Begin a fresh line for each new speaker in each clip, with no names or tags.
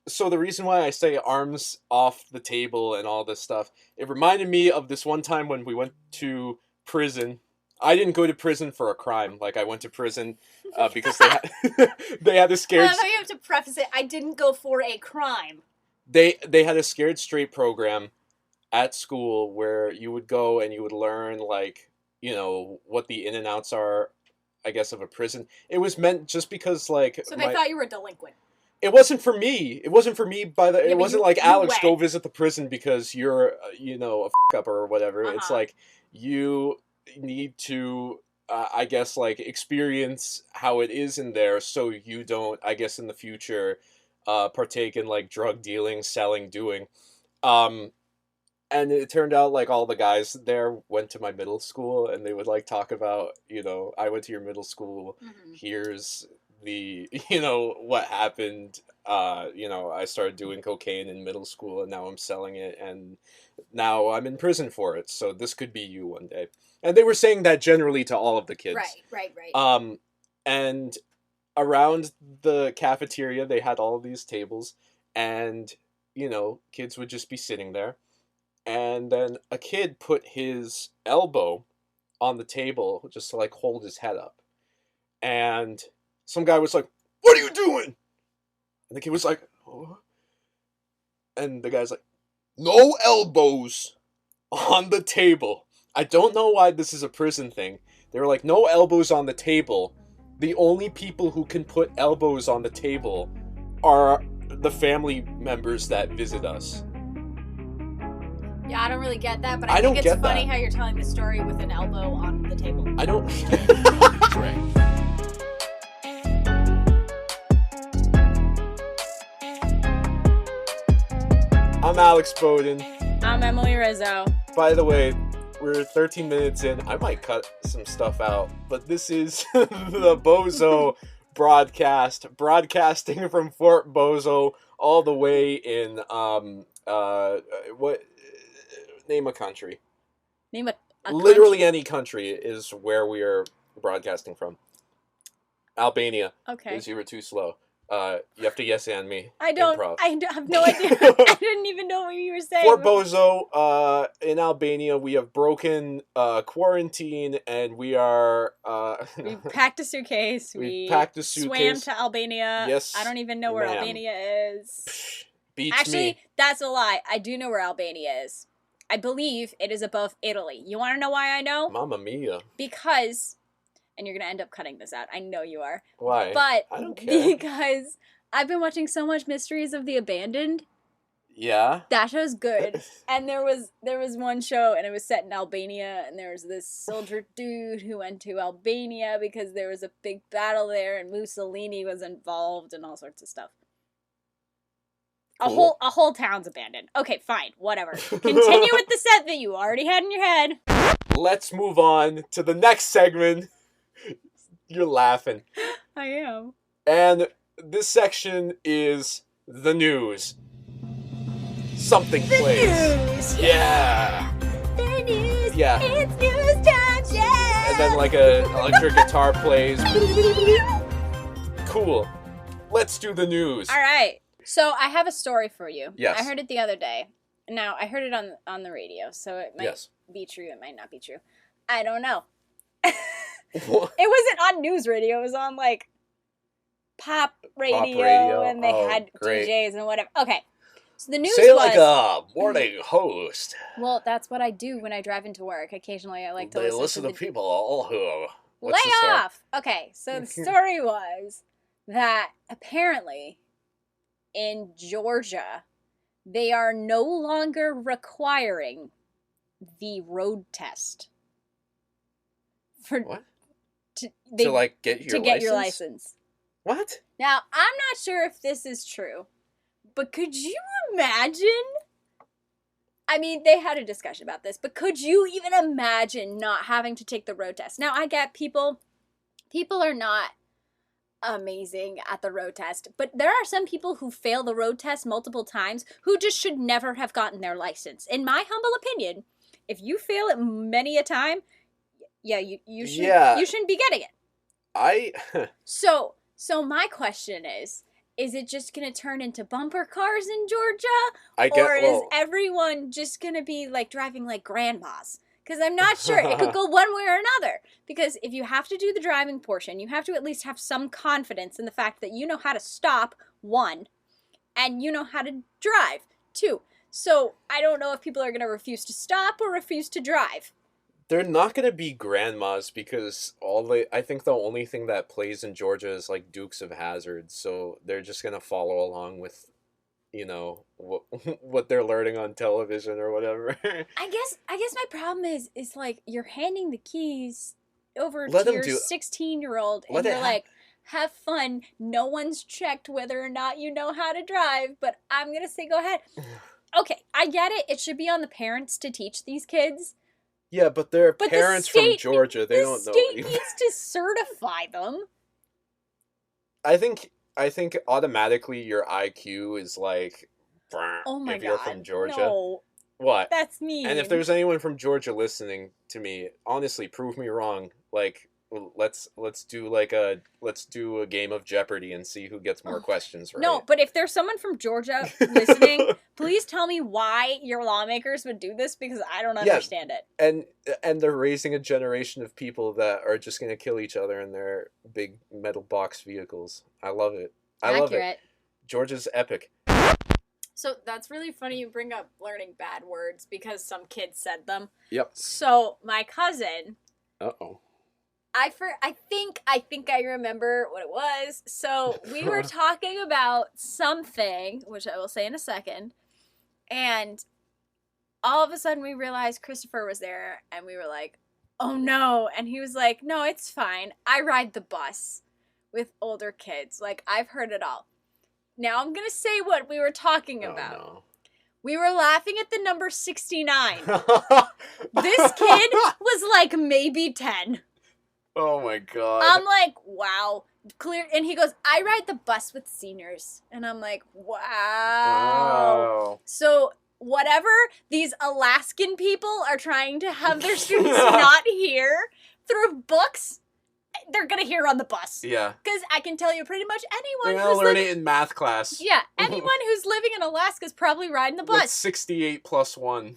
So the reason why I say arms off the table and all this stuff, it reminded me of this one time when we went to prison. I didn't go to prison for a crime. Like, I went to prison because they had they had a scared.
You have to preface it. I didn't go for a crime.
They had a scared straight program at school where you would go and you would learn, like, what the in and outs are, I guess, of a prison. It was meant just because, like,
so they thought you were a delinquent.
It wasn't for me. It wasn't for me it wasn't like, Alex,
went.
go visit the prison because you're, a f*** up or whatever.
Uh-huh.
It's like, you need to, I guess, like, experience how it is in there so you don't, I guess, in the future, partake in, like, drug dealing, selling, doing. And it turned out, like, all the guys there went to my middle school, and they would, like, talk about, I went to your middle school, here's the, what happened. I started doing cocaine in middle school, and now I'm selling it, and now I'm in prison for it, so this could be you one day. And they were saying that generally to all of the kids.
Right.
And around the cafeteria, they had all of these tables, and, kids would just be sitting there. And then a kid put his elbow on the table just to, like, hold his head up. And some guy was like, "What are you doing?" And the kid was like, "Oh." And the guy's like, "No elbows on the table." I don't know why this is a prison thing. They were like, "No elbows on the table. The only people who can put elbows on the table are the family members that visit us."
Yeah, I don't really get that, but I think it's funny how you're telling the story with an elbow on the table.
I don't... Right. I'm Alex Bowden.
I'm Emily Rizzo.
By the way, we're 13 minutes in. I might cut some stuff out, but this is the Bowzo broadcast, broadcasting from Fort Bowzo all the way in, what... Name a country.
Name a
Literally
country.
any country is where we are broadcasting from. Albania.
Okay.
Because you were too slow. You have to yes and me.
I don't.
Improv.
I have no idea. I didn't even know what you were saying.
Fort Bowzo, in Albania, we have broken quarantine, and we are...
we packed a suitcase.
We packed a suitcase.
Swam to Albania.
Yes,
I don't even know where Albania is.
Beats
Actually,
me.
that's a lie. I do know where Albania is. I believe it is above Italy. You want to know why I know?
Mamma mia.
Because, and you're going to end up cutting this out. I know you are.
Why?
But
I don't care.
Because I've been watching so much Mysteries of the Abandoned.
Yeah?
That show's good. And there was one show, and it was set in Albania, and there was this soldier dude who went to Albania because there was a big battle there, and Mussolini was involved, and all sorts of stuff.
Cool.
A whole town's abandoned. Okay, fine, whatever. Continue with the set that you already had in your head.
Let's move on to the next segment. You're laughing.
I am.
And this section is the news. Something plays.
News.
Yeah.
The news.
Yeah.
It's news time, yeah.
And then, like, a electric guitar plays. Cool. Let's do the news.
All right. So I have a story for you.
Yes.
I heard it the other day. Now, I heard it on the radio, so it might be true, it might not be true. I don't know. It wasn't on news radio, it was on, like, pop radio. And they had
great.
DJs and whatever. Okay. So the news
Say it
was...
like a morning host.
Well, that's what I do when I drive into work. Occasionally I like to listen to
people all who...
Lay off! Okay, so the story was that apparently... in Georgia, they are no longer requiring the road test. For
what?
To
get your license? What?
Now, I'm not sure if this is true, but could you imagine? I mean, they had a discussion about this, but could you even imagine not having to take the road test? Now, I get people are not amazing at the road test, but there are some people who fail the road test multiple times who just should never have gotten their license. In my humble opinion, if you fail it many a time, you shouldn't be getting it. So my question is is it just going to turn into bumper cars in Georgia? Or is everyone just going to be, like, driving like grandmas? Because I'm not sure. It could go one way or another. Because if you have to do the driving portion, you have to at least have some confidence in the fact that you know how to stop, 1, and you know how to drive, 2. So I don't know if people are going to refuse to stop or refuse to drive.
They're not going to be grandmas because I think the only thing that plays in Georgia is like Dukes of Hazzard. So they're just going to follow along with, you know, what they're learning on television or whatever.
I guess my problem is like you're handing the keys over
Let
to
them
your 16-year-old and you're like, have fun. No one's checked whether or not you know how to drive, but I'm going to say go ahead. Okay, I get it. It should be on the parents to teach these kids.
Yeah, but they're parents from Georgia. They don't know.
The state needs to certify them.
I think automatically your IQ is like,
oh my
if you're
God,
from Georgia.
No.
What?
That's mean.
And if there's anyone from Georgia listening to me, honestly, prove me wrong. Like, let's do a game of Jeopardy and see who gets more questions right.
No, but if there's someone from Georgia listening, please tell me why your lawmakers would do this, because I don't understand it.
And they're raising a generation of people that are just going to kill each other in their big metal box vehicles. I love it. I love it. Georgia's epic.
So that's really funny you bring up learning bad words because some kids said them.
Yep.
So my cousin.
Uh-oh.
I think I remember what it was. So we were talking about something, which I will say in a second, and all of a sudden we realized Christopher was there, and we were like, oh no. And he was like, no, it's fine. I ride the bus with older kids. Like, I've heard it all. Now I'm going to say what we were talking about.
No.
We were laughing at the number 69. This kid was like maybe 10.
Oh my God.
I'm like, wow. Clear. And he goes, I ride the bus with seniors. And I'm like, wow. So whatever these Alaskan people are trying to have their students not hear through books, they're going to hear on the bus.
Yeah.
Because I can tell you pretty much anyone
who's learn it in math class.
Yeah. Anyone who's living in Alaska is probably riding the bus.
What's 68 plus 1?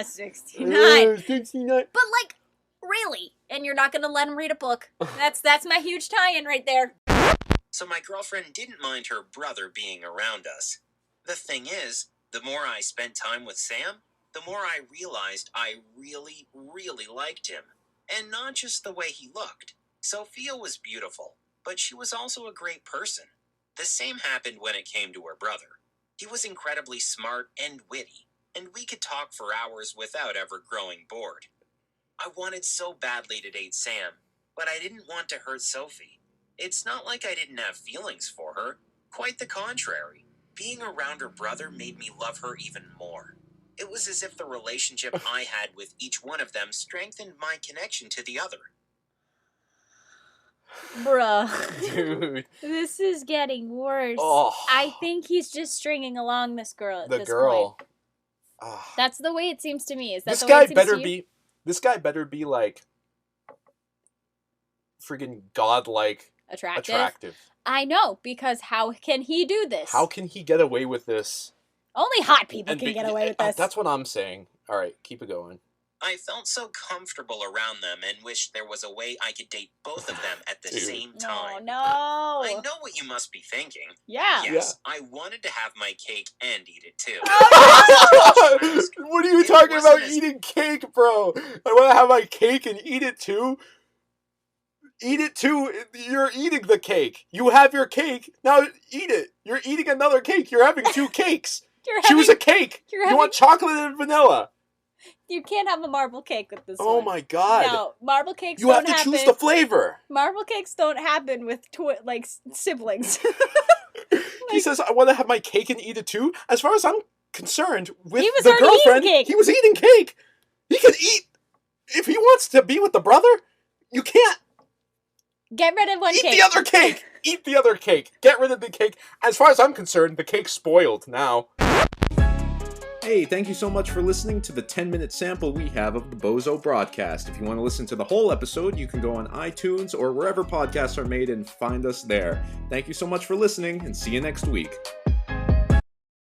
69.
69.
But like, really? And you're not going to let him read a book. That's my huge tie-in right there.
So my girlfriend didn't mind her brother being around us. The thing is, the more I spent time with Sam, the more I realized I really, really liked him. And not just the way he looked. Sophia was beautiful, but she was also a great person. The same happened when it came to her brother. He was incredibly smart and witty, and we could talk for hours without ever growing bored. I wanted so badly to date Sam, but I didn't want to hurt Sophie. It's not like I didn't have feelings for her. Quite the contrary. Being around her brother made me love her even more. It was as if the relationship I had with each one of them strengthened my connection to the other.
Bruh.
Dude.
This is getting worse.
Oh.
I think he's just stringing along this girl at this point.
Oh.
That's the way it seems to me. Is that
this
the
guy
way it seems
better
to you?
be This guy better be like friggin' godlike attractive.
I know, because how can he do this?
How can he get away with this?
Only hot people can get away with this.
That's what I'm saying. All right, keep it going.
I felt so comfortable around them and wished there was a way I could date both of them at the same time.
No.
I know what you must be thinking.
Yeah.
Yes, I wanted to have my cake and eat it too.
What are you talking about eating cake, bro? I want to have my cake and eat it too? Eat it too? You're eating the cake. You have your cake. Now eat it. You're eating another cake. You're having 2 cakes. Choose a cake. You want chocolate and vanilla.
You can't have a marble cake with this one.
Oh my God.
No, marble cakes
don't happen. You have to choose the flavor.
Marble cakes don't happen with, siblings.
He says, I want to have my cake and eat it too. As far as I'm concerned, with the girlfriend, he was eating cake. He can eat. If he wants to be with the brother, you can't.
Get rid of one cake.
Eat the other cake. Eat the other cake. Get rid of the cake. As far as I'm concerned, the cake's spoiled now. Hey, thank you so much for listening to the 10-minute sample we have of the Bowzo broadcast. If you want to listen to the whole episode, you can go on iTunes or wherever podcasts are made and find us there. Thank you so much for listening, and see you next week.